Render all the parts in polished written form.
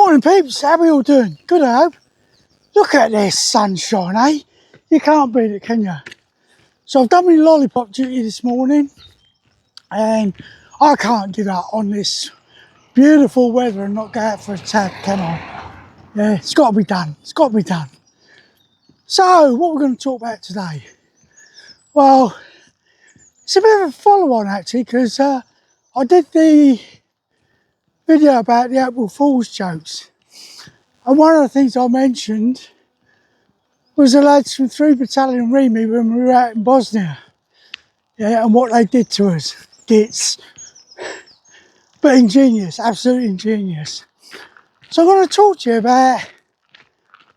Morning peeps, how we all doing? Good, I hope. Look at this sunshine, eh? You can't beat it, can you? So I've done my lollipop duty this morning and I can't give up on this beautiful weather and not go out for a tag, can I? Yeah, it's got to be done. It's got to be done. So, what we're going to talk about today? Well, it's a bit of a follow-on actually, because I did the video about the April Fool's jokes. And one of the things I mentioned was the lads from 3 Battalion REME when we were out in Bosnia. Yeah, and what they did to us. Gits. But ingenious, absolutely ingenious. So I'm going to talk to you about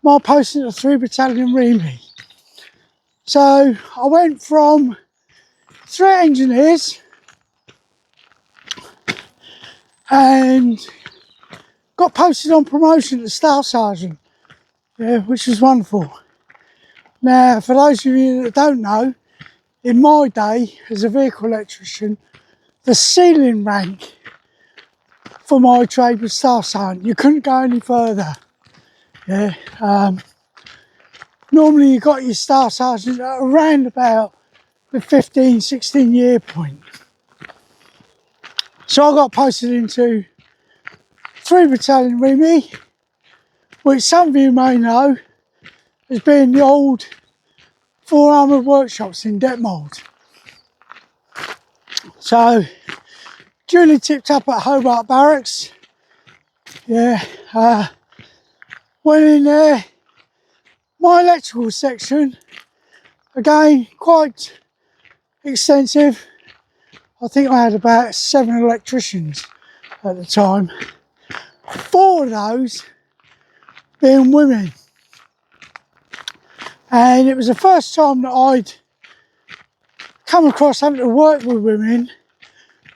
my posting at 3 Battalion REME. So I went from 3 engineers and got posted on promotion to Staff Sergeant, yeah, which was wonderful. Now, for those of you that don't know, in my day as a vehicle electrician, the ceiling rank for my trade was Staff Sergeant. You couldn't go any further. Yeah. Normally you got your Staff Sergeant at around about the 15, 16 year point. So I got posted into 3 Battalion REME, which some of you may know as being the old 4 Armoured workshops in Detmold. So, duly tipped up at Hobart Barracks. Yeah, went in there. My electrical section, again, quite extensive. I think I had about 7 electricians at the time. 4 of those being women. And it was the first time that I'd come across having to work with women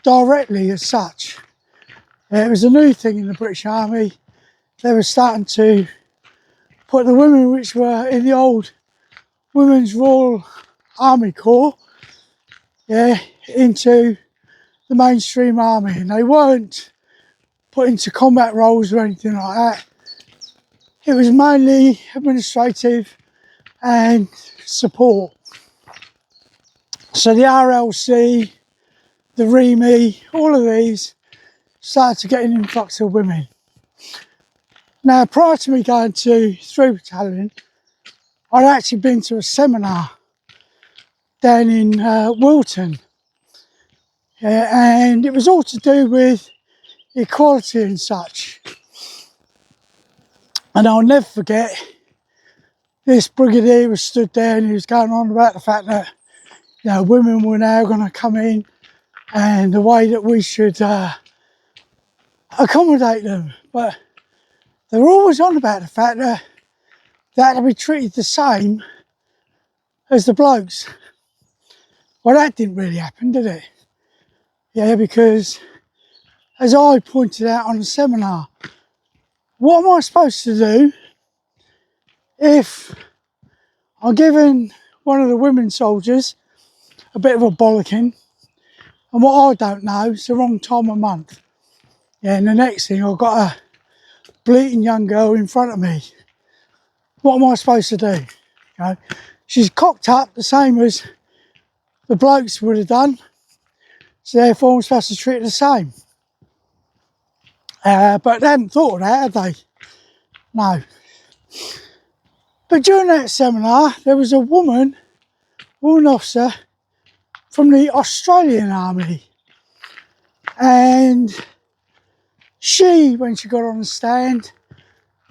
directly as such. It was a new thing in the British Army. They were starting to put the women which were in the old Women's Royal Army Corps, yeah, into the mainstream army, and they weren't put into combat roles or anything like that. It was mainly administrative and support. So the RLC, the REME, all of these started to get an influx of women. Now, prior to me going to 3 Battalion, I'd actually been to a seminar down in Wilton, and it was all to do with equality and such. And I'll never forget, this brigadier was stood there and he was going on about the fact that, you know, women were now going to come in and the way that we should accommodate them. But they were always on about the fact that they had to be treated the same as the blokes. Well, that didn't really happen, did it? Yeah, because as I pointed out on the seminar, what am I supposed to do if I'm giving one of the women soldiers a bit of a bollocking, and what I don't know is the wrong time of month? Yeah, and the next thing, I've got a bleating young girl in front of me. What am I supposed to do? You know, she's cocked up the same as the blokes would have done, so therefore I'm supposed to treat her the same. But they hadn't thought of that, had they? No. But during that seminar, there was a woman officer from the Australian Army. And she, when she got on the stand,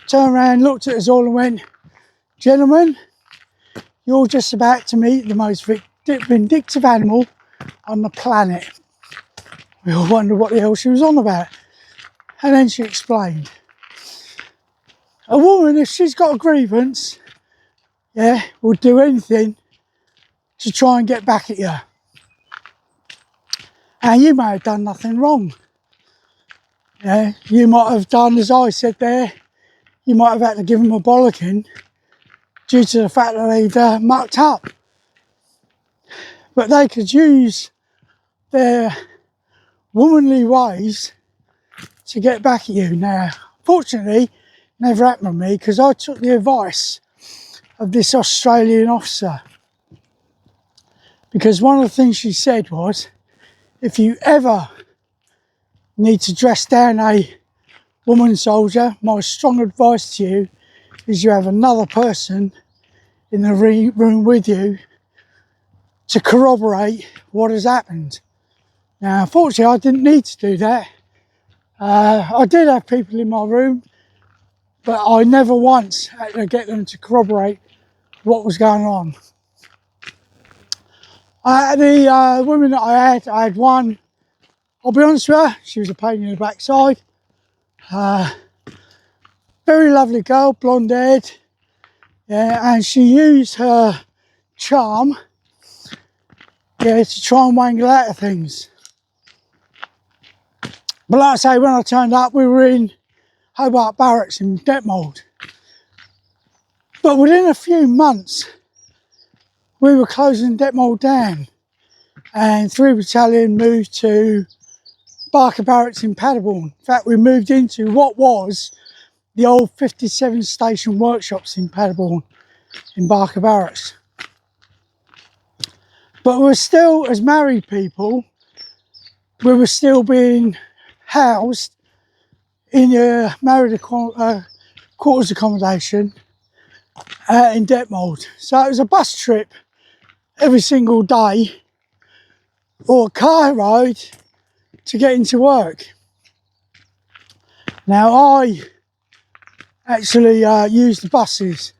turned around, looked at us all and went, "Gentlemen, you're just about to meet the most vindictive animal on the planet." We all wondered what the hell she was on about. And then she explained. A woman, if she's got a grievance, yeah, will do anything to try and get back at you. And you may have done nothing wrong. Yeah, you might have done, as I said there, you might have had to give them a bollocking due to the fact that they'd mucked up. But they could use their womanly ways to get back at you. Now, Fortunately, never happened to me because I took the advice of this Australian officer. Because one of the things she said was, if you ever need to dress down a woman soldier, my strong advice to you is you have another person in the room with you to corroborate what has happened. Now, unfortunately, I didn't need to do that. I did have people in my room, but I never once had to get them to corroborate what was going on. The women that I had one, I'll be honest with her, she was a pain in the backside. Very lovely girl, blonde haired, yeah, and she used her charm, yeah, to try and wangle out of things. But like I say, when I turned up, we were in Hobart Barracks in Detmold. But within a few months, we were closing Detmold down, and 3 Battalion moved to Barker Barracks in Paderborn. In fact, we moved into what was the old 57 station workshops in Paderborn in Barker Barracks. But we're still, as married people, we were still being housed in a married quarters accommodation in Detmold. So it was a bus trip every single day or a car ride to get into work. Now I actually used the buses,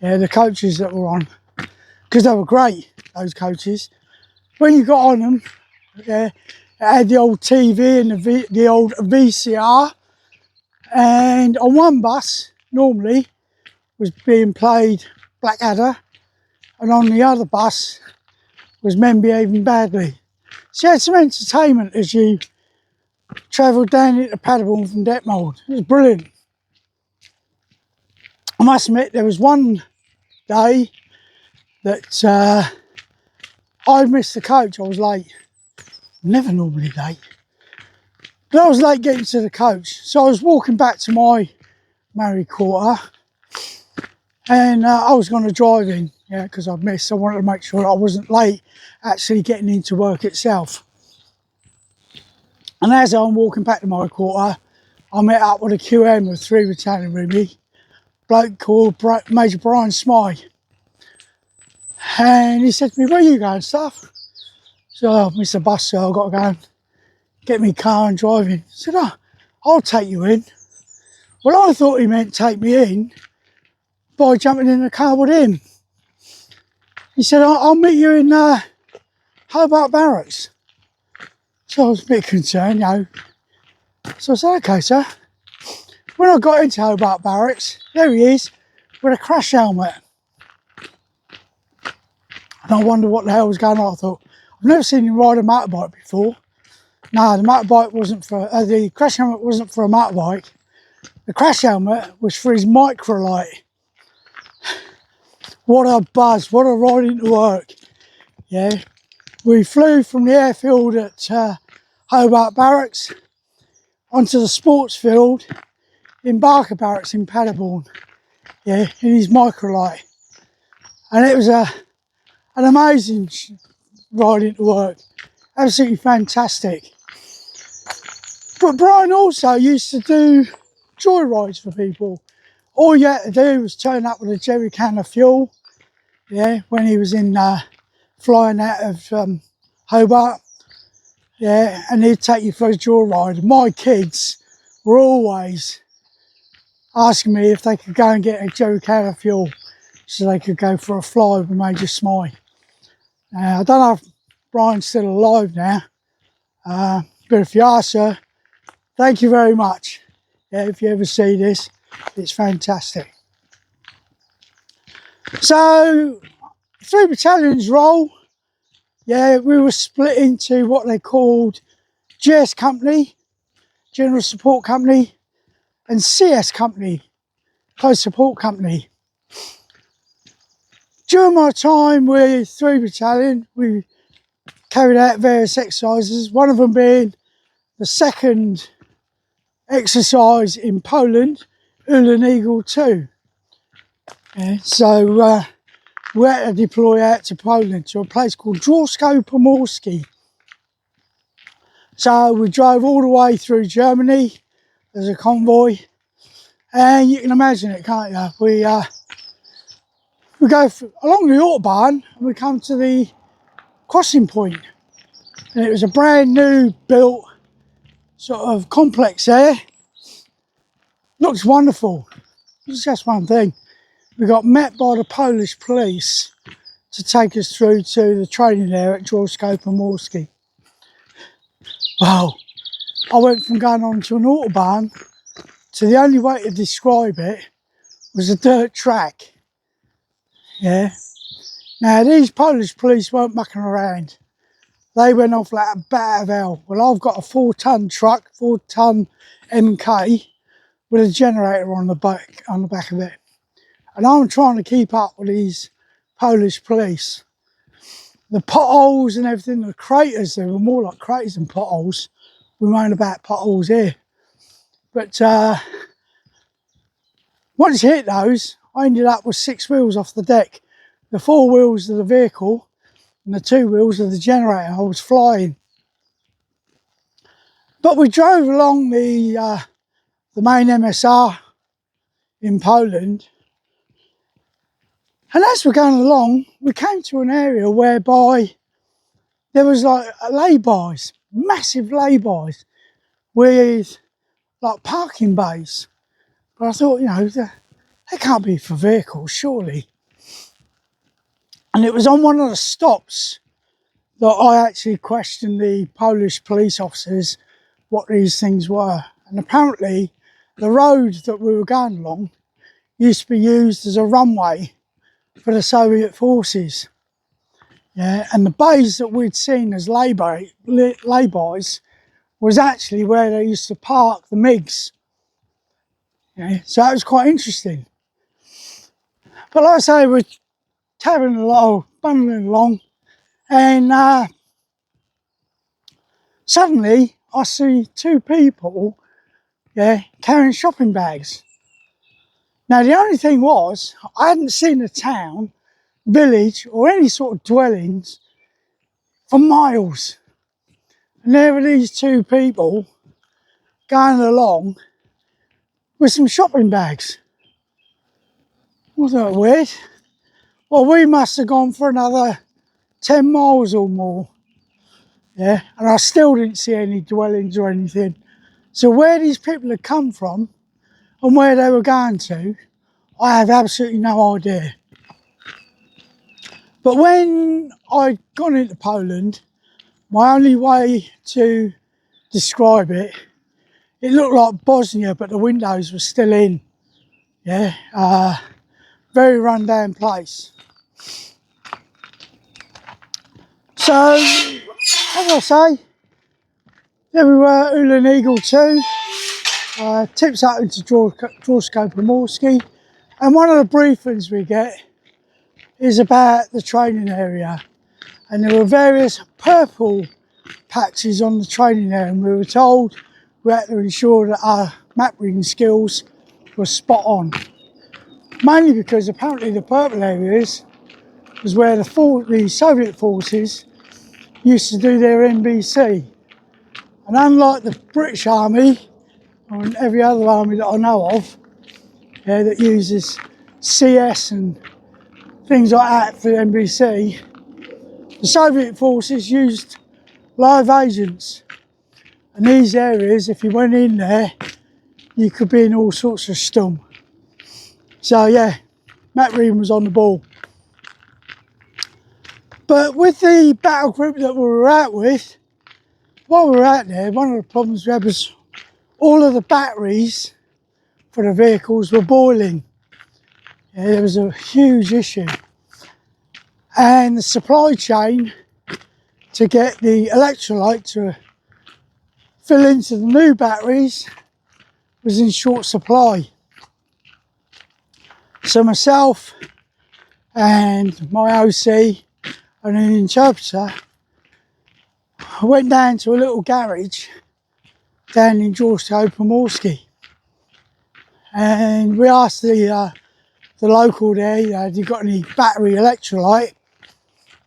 yeah, the coaches that were on, because they were great, those coaches. When you got on them, yeah, it had the old TV and the old VCR, and on one bus normally was being played Blackadder, and on the other bus was Men Behaving Badly. So you had some entertainment as you travelled down into Paderborn from Detmold. It was brilliant. I must admit, there was one day that I missed the coach. I was late. I'm never normally late. But I was late getting to the coach. So I was walking back to my married quarter, and I was going to drive in, yeah, because I'd missed. I wanted to make sure I wasn't late actually getting into work itself. And as I'm walking back to my quarter, I met up with a QM of 3 Battalion REME, bloke called Major Brian Smythe. And he said to me, "Where are you going, stuff?" So I missed the bus, so I've got to go and get me car and drive in. I said, "Oh, I'll take you in." Well, I thought he meant take me in by jumping in the car with him. He said, "I'll meet you in Hobart Barracks." So I was a bit concerned, you know. So I said, "Okay, sir." When I got into Hobart Barracks, there he is with a crash helmet. And I wondered what the hell was going on. I thought, I've never seen him ride a motorbike before. No, the motorbike wasn't for, the crash helmet wasn't for a motorbike. The crash helmet was for his microlight. What a buzz, what a ride into work. Yeah, we flew from the airfield at Hobart Barracks onto the sports field in Barker Barracks in Paderborn. Yeah, in his microlight. And it was an amazing ride into work. Absolutely fantastic. But Brian also used to do joy rides for people. All you had to do was turn up with a jerry can of fuel, yeah, when he was in flying out of Hobart, yeah, and he'd take you for a joy ride. My kids were always asking me if they could go and get a jerry can of fuel so they could go for a fly with Major Smythe. I don't know if Brian's still alive now, but if you are, sir, thank you very much. Yeah, if you ever see this, it's fantastic. So, 3 Battalion's role, yeah, we were split into what they called GS Company, General Support Company, and CS Company, Close Support Company. During my time with 3 Battalion, we carried out various exercises, one of them being the second exercise in Poland, Ulan Eagle 2. Yeah, so we had to deploy out to Poland to a place called Wksp. So we drove all the way through Germany as a convoy, and you can imagine it, can't you? We go along the Autobahn and we come to the crossing point, and it was a brand new built sort of complex there. Looks wonderful. It's just one thing. We got met by the Polish police to take us through to the training area at Wksp. Wow, I went from going on to an Autobahn to the only way to describe it was a dirt track. Yeah. Now these Polish police weren't mucking around. They went off like a bat of hell. Well, I've got a 4-ton truck, 4-ton MK with a generator on the back of it. And I'm trying to keep up with these Polish police. The potholes and everything, the craters, they were more like craters than potholes. We moan about potholes here. But once you hit those, I ended up with 6 wheels off the deck. The 4 wheels of the vehicle and the 2 wheels of the generator. I was flying. But we drove along the main MSR in Poland. And as we're going along, we came to an area whereby there was like lay-bys, massive lay-bys with like parking bays. But I thought, you know, they can't be for vehicles, surely. And it was on one of the stops that I actually questioned the Polish police officers what these things were. And apparently the road that we were going along used to be used as a runway for the Soviet forces. Yeah, and the bays that we'd seen as lay-bys was actually where they used to park the MiGs. Yeah, so that was quite interesting. But like I say, we're tabbing along, bundling along, and suddenly I see 2 people, yeah, carrying shopping bags. Now the only thing was, I hadn't seen a town, village or any sort of dwellings for miles. And there were these 2 people going along with some shopping bags. Wasn't that weird? Well, we must have gone for another 10 miles or more. Yeah, and I still didn't see any dwellings or anything. So where these people had come from and where they were going to, I have absolutely no idea. But when I'd gone into Poland, my only way to describe it, it looked like Bosnia, but the windows were still in. Yeah, very run-down place. So, as I say, there we were, Ulan Eagle 2, tips up into Wksp, and one of the briefings we get is about the training area, and there were various purple patches on the training area, and we were told we had to ensure that our map reading skills were spot on. Mainly because apparently the purple areas was where the Soviet forces used to do their NBC. And unlike the British Army, and every other army that I know of, yeah, that uses CS and things like that for the NBC, the Soviet forces used live agents. And these areas, if you went in there, you could be in all sorts of stum. So yeah, map reading was on the ball. But with the battle group that we were out with, while we were out there, one of the problems we had was all of the batteries for the vehicles were boiling. Yeah, there was a huge issue. And the supply chain to get the electrolyte to fill into the new batteries was in short supply. So myself and my OC and an interpreter, I went down to a little garage down in Wksp. And we asked the local there, you know, have you got any battery electrolyte?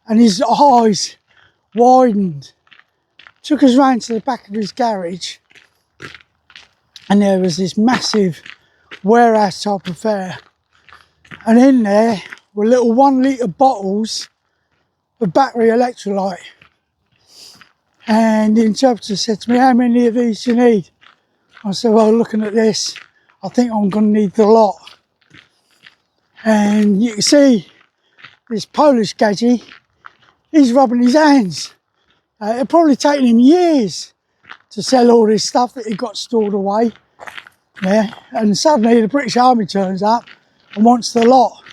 And his eyes widened. Took us round to the back of his garage, and there was this massive warehouse type affair. And in there were little 1 litre bottles of battery electrolyte. And the interpreter said to me, how many of these do you need? I said, well, looking at this, I think I'm going to need the lot. And you can see this Polish gadget, he's rubbing his hands. It probably taken him years to sell all this stuff that he got stored away. Yeah, and suddenly the British Army turns up and wants the lot.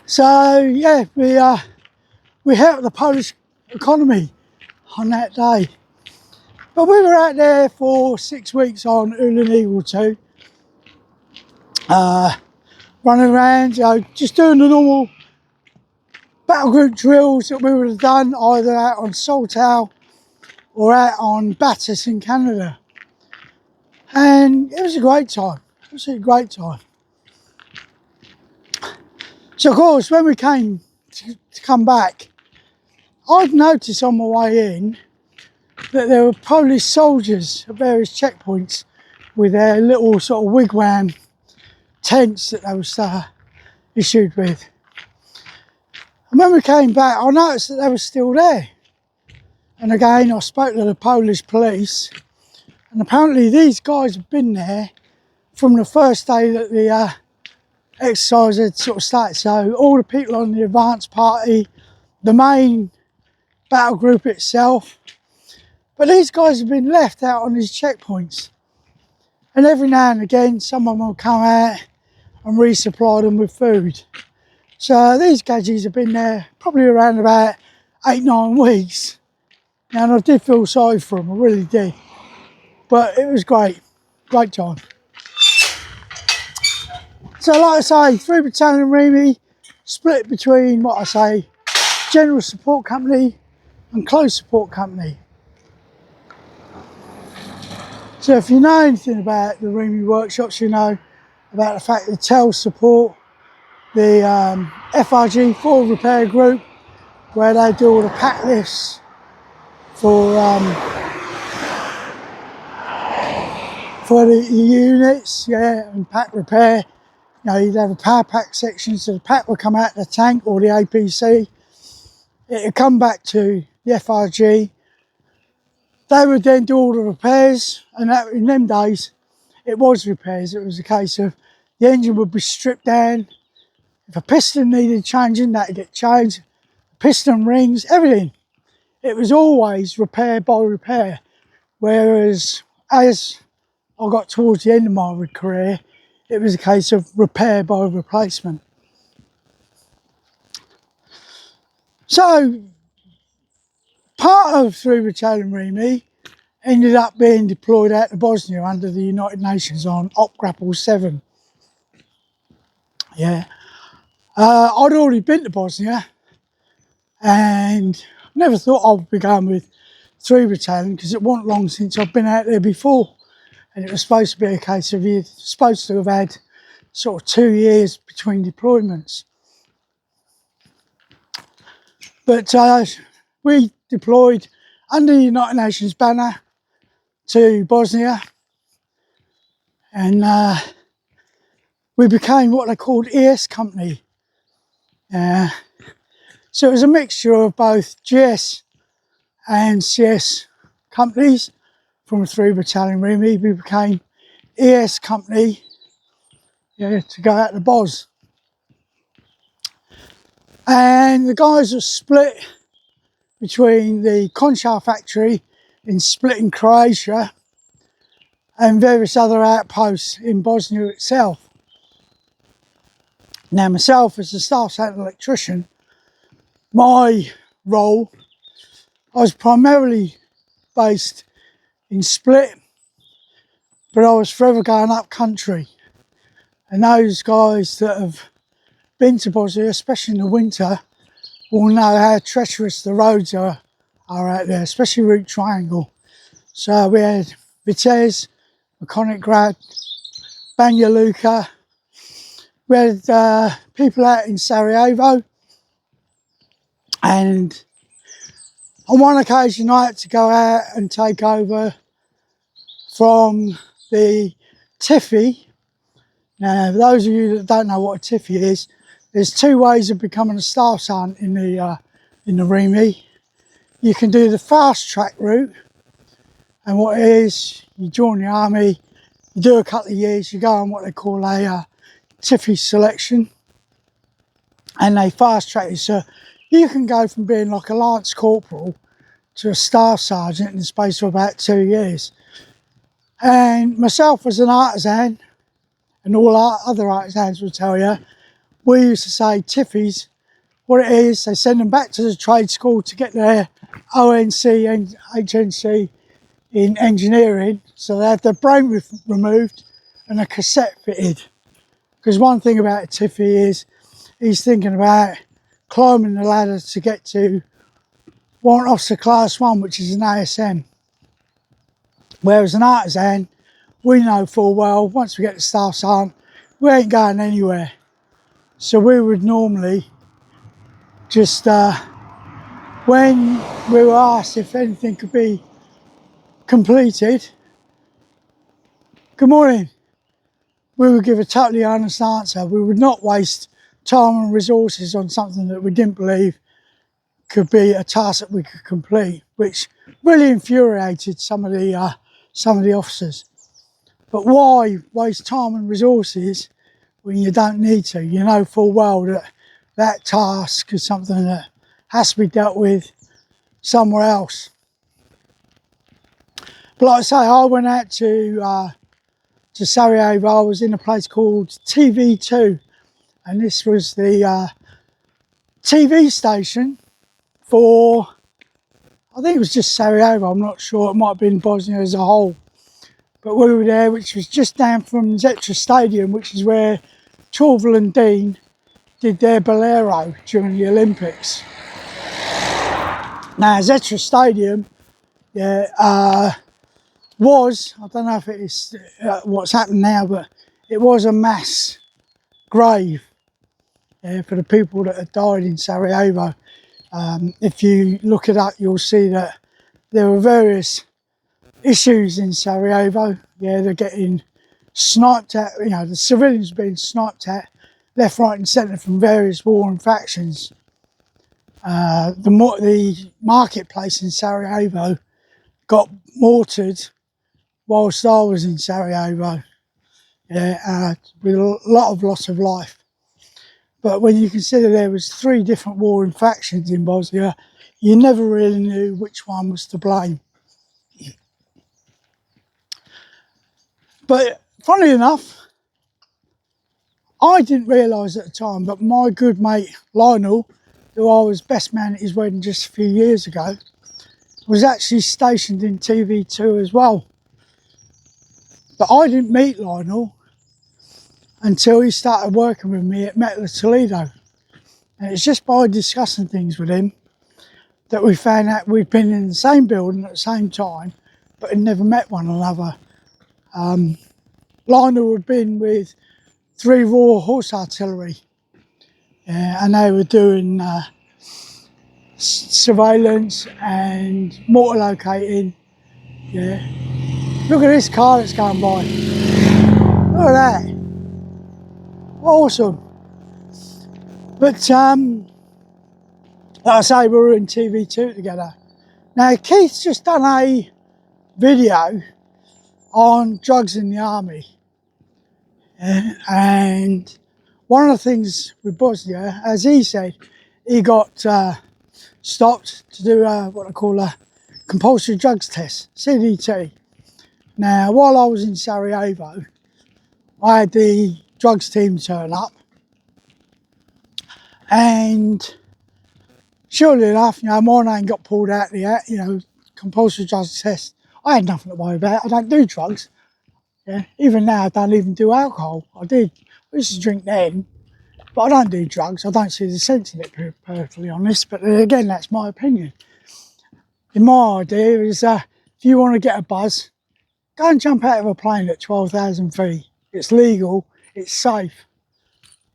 So yeah, we helped the Polish economy on that day. But we were out there for 6 weeks on Ulan Eagle 2, running around, you know, just doing the normal battle group drills that we would have done either out on Saltau or out on Battalion in Canada. And it was a great time. It was a great time. So of course, when we came to come back, I'd noticed on my way in that there were Polish soldiers at various checkpoints with their little sort of wigwam tents that they were issued with. And when we came back, I noticed that they were still there. And again, I spoke to the Polish police, and apparently these guys have been there from the first day that the exercise had sort of started. So all the people on the advance party, the main battle group itself, but these guys have been left out on these checkpoints. And every now and again, someone will come out and resupply them with food. So these gadgets have been there probably around about 8-9 weeks. And I did feel sorry for them, I really did. But it was great time. So like I say, 3 Battalion REME split between what I say, General Support Company and Close Support Company. So if you know anything about the REME workshops, you know about the fact that TEL support the FRG 4 repair group, where they do all the pack lifts for the units, yeah, and pack repair. You know, you'd have a power pack section, so the pack would come out the tank or the APC. It would come back to the FRG. They would then do all the repairs, and that, in them days, it was repairs. It was a case of the engine would be stripped down. If a piston needed changing, that would get changed. Piston rings, everything. It was always repair by repair. Whereas as I got towards the end of my career, it was a case of repair by replacement. So part of 3 Battalion REME ended up being deployed out to Bosnia under the United Nations on Grapple 7. Yeah, I'd already been to Bosnia and never thought I would be going with 3 Battalion because it wasn't long since I'd been out there before, and it was supposed to be a case of you're supposed to have had sort of 2 years between deployments. But we deployed under the United Nations banner to Bosnia, and we became what they called ES Company. So it was a mixture of both GS and CS companies from 3 Battalion REME. We became ES Company, yeah, to go out to Bos. And the guys were split between the Konchar factory in Split in Croatia and various other outposts in Bosnia itself. Now myself as a staff sergeant electrician, my role, I was primarily based in Split, but I was forever going up country. And those guys that have been to Bosnia, especially in the winter, will know how treacherous the roads are out there, especially Route Triangle. So we had Vitesse, Grad, Banja Luka. We had people out in Sarajevo, and on one occasion I had to go out and take over from the Tiffy. Now, for those of you that don't know what a Tiffy is, there's two ways of becoming a staff sergeant in the REME. You can do the fast track route, and what it is, you join the army, you do a couple of years, you go on what they call a Tiffy selection, and they fast track you. So you can go from being like a lance corporal to a staff sergeant in the space of about 2 years. And myself as an artisan, and all our other artisans will tell you, we used to say Tiffies, what it is, they send them back to the trade school to get their ONC and HNC in engineering, so they have their brain removed and a cassette fitted. Because one thing about a Tiffy is he's thinking about climbing the ladder to get to Warrant Officer Class 1, which is an ASM. Whereas an artisan, we know full well, once we get to Staff Sergeant, we ain't going anywhere. So we would normally just, when we were asked if anything could be completed, good morning, we would give a totally honest answer. We would not waste time and resources on something that we didn't believe could be a task that we could complete, which really infuriated some of the officers. But why waste time and resources when you don't need to? You know full well that that task is something that has to be dealt with somewhere else. But like I say, I went out to Sarajevo. I was in a place called TV2, and this was the TV station for, I think it was just Sarajevo, I'm not sure, it might have been Bosnia as a whole. But we were there, which was just down from Zetra Stadium, which is where Chauvel and Dean did their Bolero during the Olympics. Now, Zetra Stadium, was, I don't know if it is what's happened now, but it was a mass grave for the people that had died in Sarajevo. If you look it up, you'll see that there were various issues in Sarajevo. Yeah, they're getting sniped at, you know, the civilians being sniped at left, right and centre from various warring factions. The marketplace in Sarajevo got mortared whilst I was in Sarajevo, yeah, with a lot of loss of life. But when you consider there was 3 different warring factions in Bosnia, you never really knew which one was to blame. But funnily enough, I didn't realise at the time, but my good mate Lionel, who I was best man at his wedding just a few years ago, was actually stationed in TV2 as well. But I didn't meet Lionel until he started working with me at Metal of Toledo. And it's just by discussing things with him that we found out we'd been in the same building at the same time, but had never met one another. Lionel had been with 3 Royal Horse Artillery, and they were doing surveillance and mortar locating. Yeah, look at this car that's going by. Look at that, awesome. But like I say, we were in TV2 together. Now Keith's just done a video on drugs in the army, and one of the things with Bosnia, as he said, he got stopped to do what I call a compulsory drugs test, CDT. Now, while I was in Sarajevo, I had the drugs team turn up, and surely enough, you know, my name got pulled out of the, you know, compulsory drugs test. I had nothing to worry about. I don't do drugs. Yeah, even now I don't even do alcohol. I used to drink then, but I don't do drugs. I don't see the sense in it, to be perfectly honest. But again, that's my opinion. In my idea is if you want to get a buzz, go and jump out of a plane at 12,000 feet. It's legal, it's safe.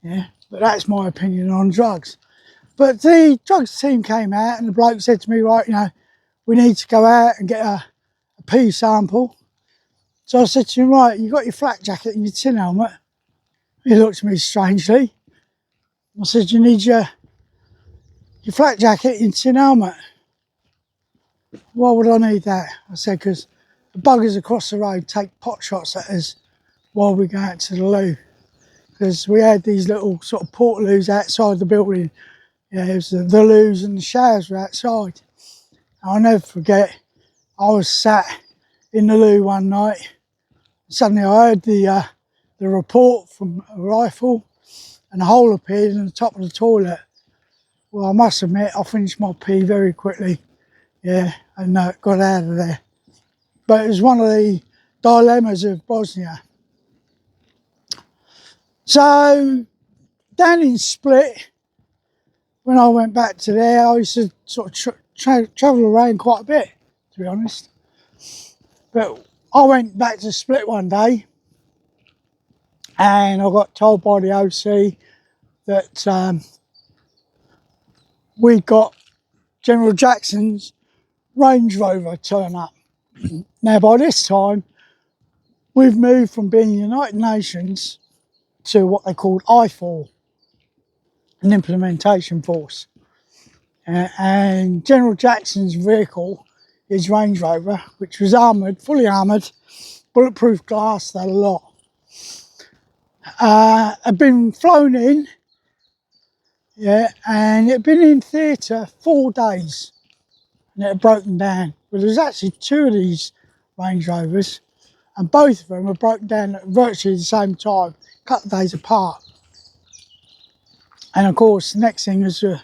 Yeah, but that's my opinion on drugs. But the drugs team came out and the bloke said to me, right, you know, we need to go out and get a pee sample. So I said to him, right, you got your flak jacket and your tin helmet? He looked at me strangely. I said, you need your flak jacket and your tin helmet. Why would I need that? I said, because the buggers across the road take pot shots at us while we go out to the loo. Because we had these little sort of portaloos outside the building. Yeah, it was the loos and the showers were outside. I'll never forget, I was sat in the loo one night. Suddenly I heard the report from a rifle and a hole appeared in the top of the toilet. Well, I must admit, I finished my pee very quickly. Yeah, and got out of there. But it was one of the dilemmas of Bosnia. So, down in Split, when I went back to there, I used to sort of travel around quite a bit, to be honest. But I went back to Split one day and I got told by the OC that we got General Jackson's Range Rover turn up. Now by this time, we've moved from being United Nations to what they called I4, an implementation force. And General Jackson's vehicle, his Range Rover, which was armoured, fully armoured, bulletproof glass, that a lot, had been flown in, yeah, and it had been in theatre 4 days and it had broken down. Well, there was actually 2 of these Range Rovers and both of them were broken down at virtually the same time, a couple of days apart. And of course, the next thing was, it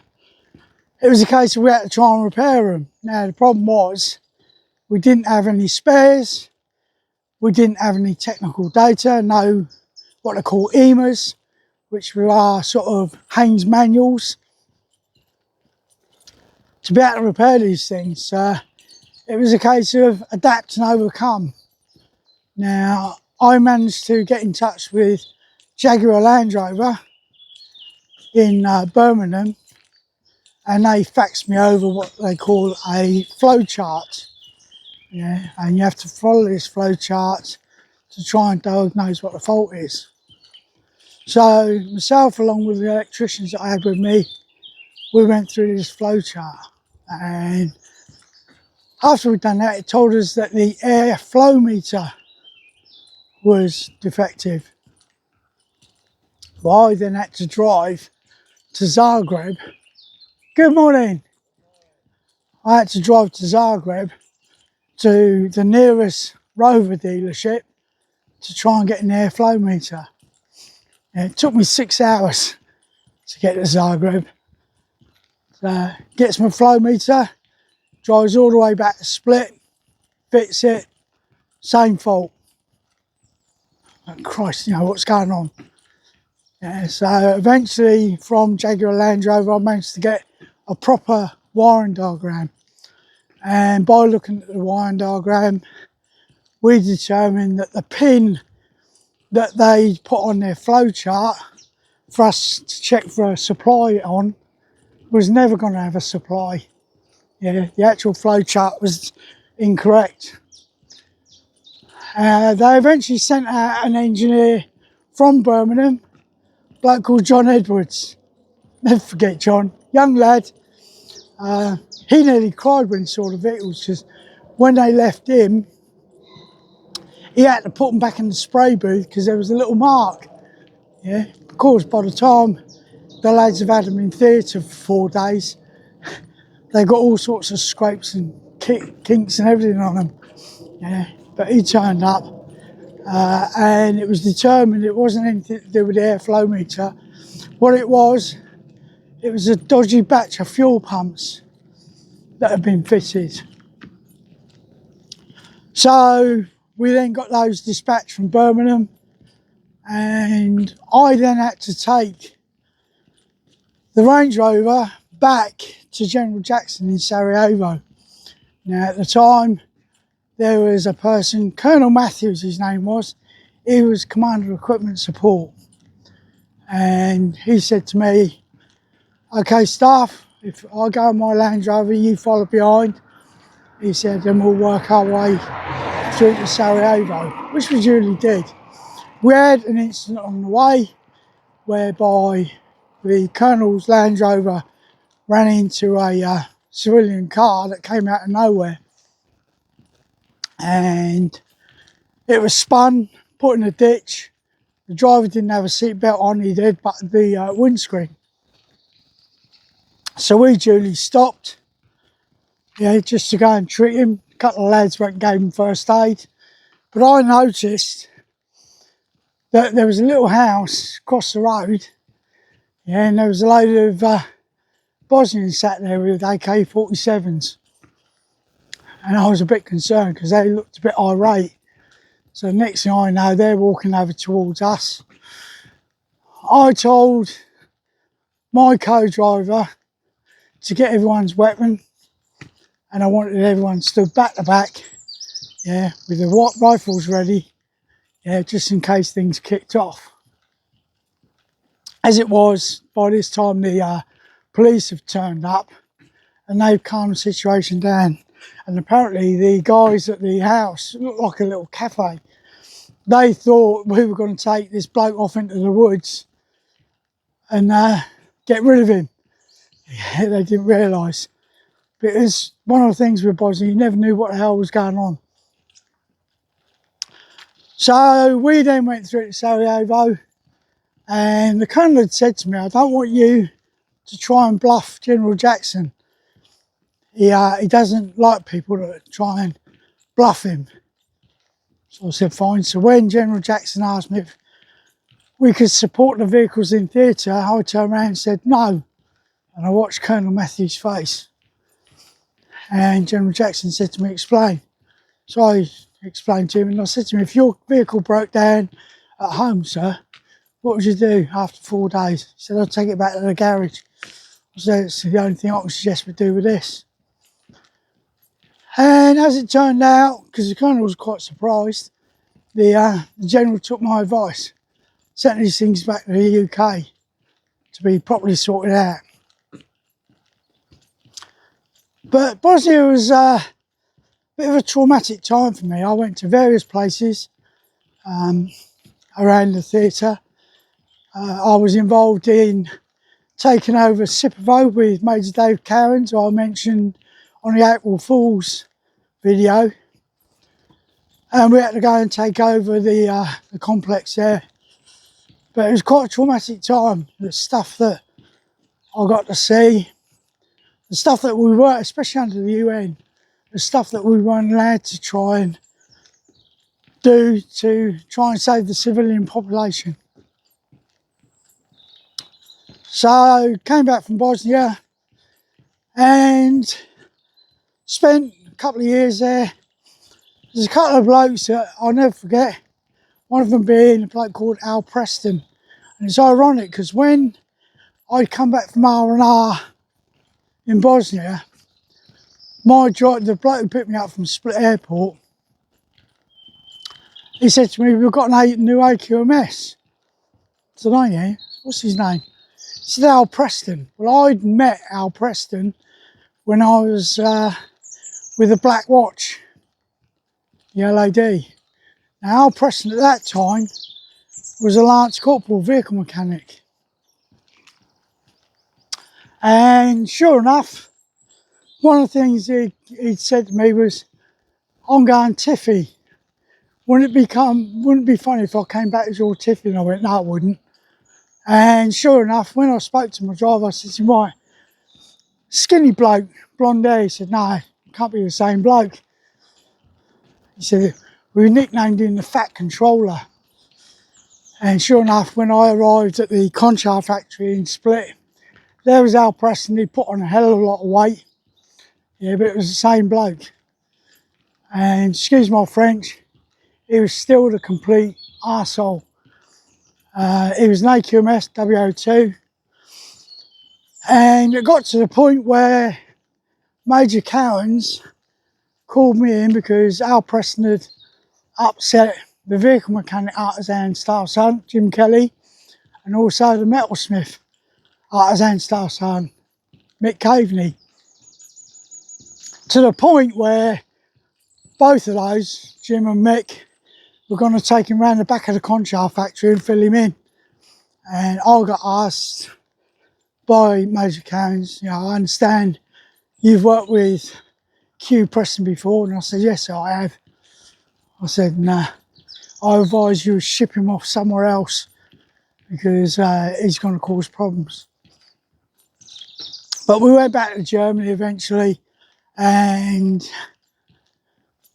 was a case of we had to try and repair them. Now, the problem was, we didn't have any spares, we didn't have any technical data, no what they call EMAs, which are sort of Haynes manuals. To be able to repair these things, it was a case of adapt and overcome. Now, I managed to get in touch with Jaguar Land Rover in Birmingham, and they faxed me over what they call a flow chart. Yeah, and you have to follow this flow chart to try and diagnose what the fault is. So myself, along with the electricians that I had with me, we went through this flow chart, and after we'd done that, it told us that the air flow meter was defective. Well, I then had to drive to Zagreb. Good morning. I had to drive to Zagreb to the nearest Rover dealership to try and get an airflow meter. And it took me 6 hours to get to Zagreb. So, gets my flow meter, drives all the way back to Split, fits it, same fault. Oh, Christ, you know what's going on. Yeah, so eventually from Jaguar Land Rover I managed to get a proper wiring diagram. And by looking at the wiring diagram, we determined that the pin that they put on their flow chart for us to check for a supply on was never going to have a supply. Yeah, the actual flow chart was incorrect. They eventually sent out an engineer from Birmingham, a bloke called John Edwards. Never forget John, young lad. He nearly cried when he saw the vehicles because when they left him, he had to put them back in the spray booth because there was a little mark. Yeah, of course, by the time the lads have had them in theatre for 4 days, they got all sorts of scrapes and kinks and everything on them. Yeah, but he turned up and it was determined it wasn't anything to do with the airflow meter. What it was a dodgy batch of fuel pumps that had been fitted. So we then got those dispatched from Birmingham, and I then had to take the Range Rover back to General Jackson in Sarajevo. Now at the time, there was a person, Colonel Matthews his name was, he was Commander of Equipment Support. And he said to me, okay staff, if I go in my Land Rover, you follow behind. He said, then we'll work our way through to Sarajevo, which we duly did. We had an incident on the way whereby the Colonel's Land Rover ran into a civilian car that came out of nowhere. And it was spun, put in a ditch. The driver didn't have a seatbelt on, he did, but the windscreen. So we duly stopped, just to go and treat him. A couple of lads went and gave him first aid. But I noticed that there was a little house across the road, and there was a load of Bosnians sat there with AK-47s. And I was a bit concerned because they looked a bit irate. So next thing I know, they're walking over towards us. I told my co-driver to get everyone's weapon, and I wanted everyone stood back to back, with the rifles ready, just in case things kicked off. As it was, by this time the police have turned up and they've calmed the situation down. And apparently the guys at the house, looked like a little cafe, they thought we were going to take this bloke off into the woods and get rid of him. They didn't realise. Because one of the things with Bosnia, you never knew what the hell was going on. So we then went through to Sarajevo, and the Colonel had said to me, I don't want you to try and bluff General Jackson. He doesn't like people that try and bluff him. So I said, fine. So when General Jackson asked me if we could support the vehicles in theatre, I turned around and said no. And I watched Colonel Matthews' face. And General Jackson said to me, explain. So I explained to him, and I said to him, if your vehicle broke down at home, sir, what would you do after 4 days? He said, I'd take it back to the garage. I said, it's the only thing I can suggest we do with this. And as it turned out, because the Colonel was quite surprised, the General took my advice, sent these things back to the UK to be properly sorted out. But Bosnia was a bit of a traumatic time for me. I went to various places around the theatre. I was involved in taking over Sipovo with Major Dave Cowan, who I mentioned on the April Fool's video. And we had to go and take over the complex there. But it was quite a traumatic time. The stuff that I got to see, the stuff that we were, especially under the UN, the stuff that we weren't allowed to try and do to try and save the civilian population. So came back from Bosnia and spent a couple of years there. There's a couple of blokes that I'll never forget. One of them being a bloke called Preston. And it's ironic because when I'd come back from R&R in Bosnia, the bloke who picked me up from Split Airport, he said to me, we've got a new AQMS. I said, oh yeah, what's his name? He said, Preston. Well, I'd met Preston when I was with the Black Watch, the LAD. Now, Preston at that time was a Lance Corporal vehicle mechanic. And sure enough, one of the things he'd said to me was, I'm going Tiffy. Wouldn't it be funny if I came back as your Tiffy? And I went, no, it wouldn't. And sure enough, when I spoke to my driver, I said to him, right, skinny bloke, blonde hair. He said, no, it can't be the same bloke. He said, we nicknamed him the Fat Controller. And sure enough, when I arrived at the Conchar factory in Split, there was Preston. He put on a hell of a lot of weight. Yeah, but it was the same bloke. And excuse my French, he was still the complete arsehole. He was an AQMS WO2. And it got to the point where Major Cowans called me in because Al Preston had upset the vehicle mechanic artisan style son, Jim Kelly, and also the metalsmith artisan style son, Mick Caveney, to the point where both of those, Jim and Mick, were going to take him round the back of the conchar factory and fill him in. And I got asked by Major Cones, you know, I understand you've worked with Preston before, and I said, yes, I have. I said, nah, I advise you ship him off somewhere else because he's going to cause problems. But we went back to Germany eventually, and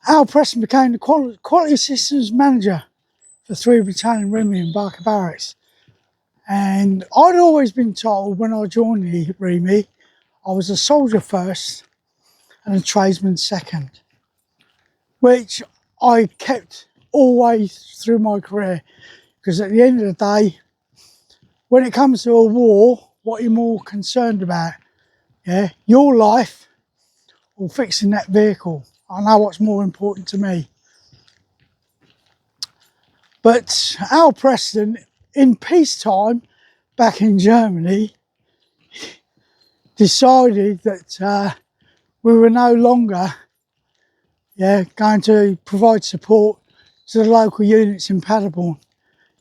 Al Preston became the quality systems manager for 3 Battalion REME in barracks. And I'd always been told when I joined the REME, I was a soldier first and a tradesman second, which I kept always through my career, because at the end of the day, when it comes to a war, what you're more concerned about, yeah, your life or fixing that vehicle. I know what's more important to me. But Al Preston, in peacetime, back in Germany, decided that we were no longer going to provide support to the local units in Paderborn,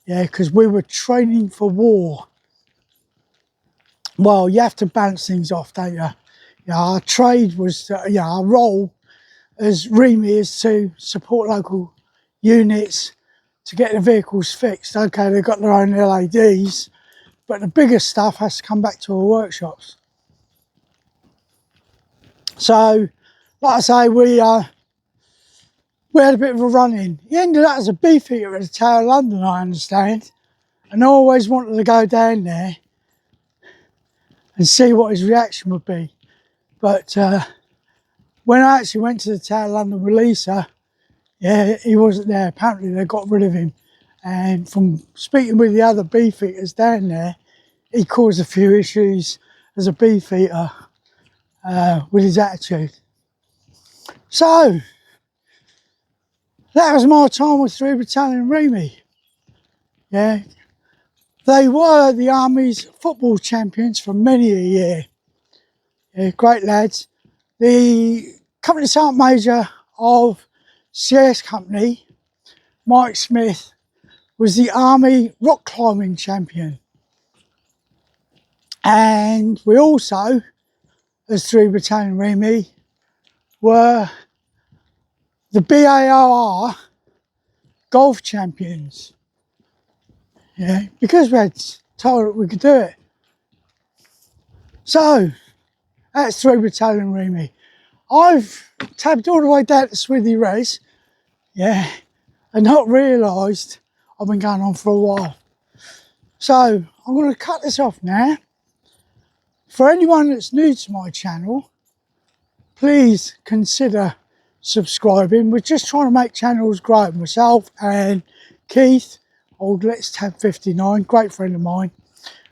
because we were training for war. Well, you have to balance things off, don't you? Our trade was, our role as REME is to support local units to get the vehicles fixed. Okay, they've got their own LADs, but the bigger stuff has to come back to our workshops. So, like I say, we had a bit of a run-in. He ended up as a beefeater at the Tower of London, I understand, and I always wanted to go down there and see what his reaction would be. But when I actually went to the Tower of London with Lisa, he wasn't there. Apparently they got rid of him. And from speaking with the other beefeaters down there, he caused a few issues as a beefeater with his attitude. So, that was my time with 3 Battalion REME. Yeah, they were the Army's football champions for many a year. Yeah, great lads. The company sergeant major of CS Company, Mike Smith, was the Army rock climbing champion. And we also, as 3 Battalion REME, were the BAOR golf champions. Yeah, because we had told that we could do it. So, that's 3 Battalion REME. I've tabbed all the way down to Swithy Res, and not realised I've been going on for a while. So, I'm going to cut this off now. For anyone that's new to my channel, please consider subscribing. We're just trying to make channels grow. Myself and Keith, old Let's Tab 59, great friend of mine.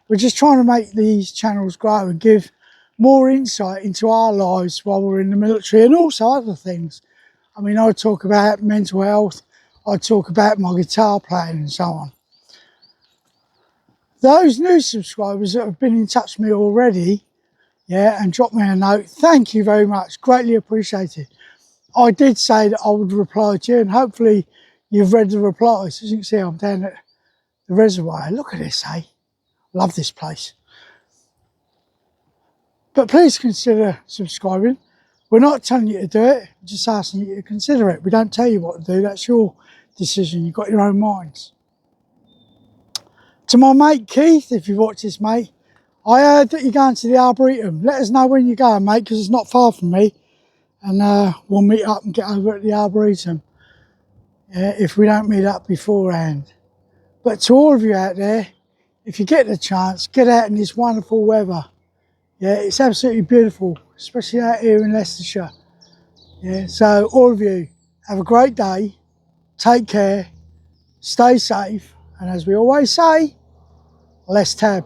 We're just trying to make these channels grow and give more insight into our lives while we're in the military, and also other things. I mean, I talk about mental health, I talk about my guitar playing and so on. Those new subscribers that have been in touch with me already, and dropped me a note, thank you very much, greatly appreciated. I did say that I would reply to you, and hopefully you've read the replies. As you can see, I'm down at the reservoir. Look at this, love this place. But please consider subscribing. We're not telling you to do it, we're just asking you to consider it. We don't tell you what to do, that's your decision, you've got your own minds. To my mate Keith, if you watch this, mate, I heard that you're going to the Arboretum. Let us know when you're going, mate, because it's not far from me. And we'll meet up and get over at the Arboretum, if we don't meet up beforehand. But to all of you out there, if you get the chance, get out in this wonderful weather. Yeah, it's absolutely beautiful, especially out here in Leicestershire. Yeah, so all of you, have a great day, take care, stay safe, and as we always say, let's tab.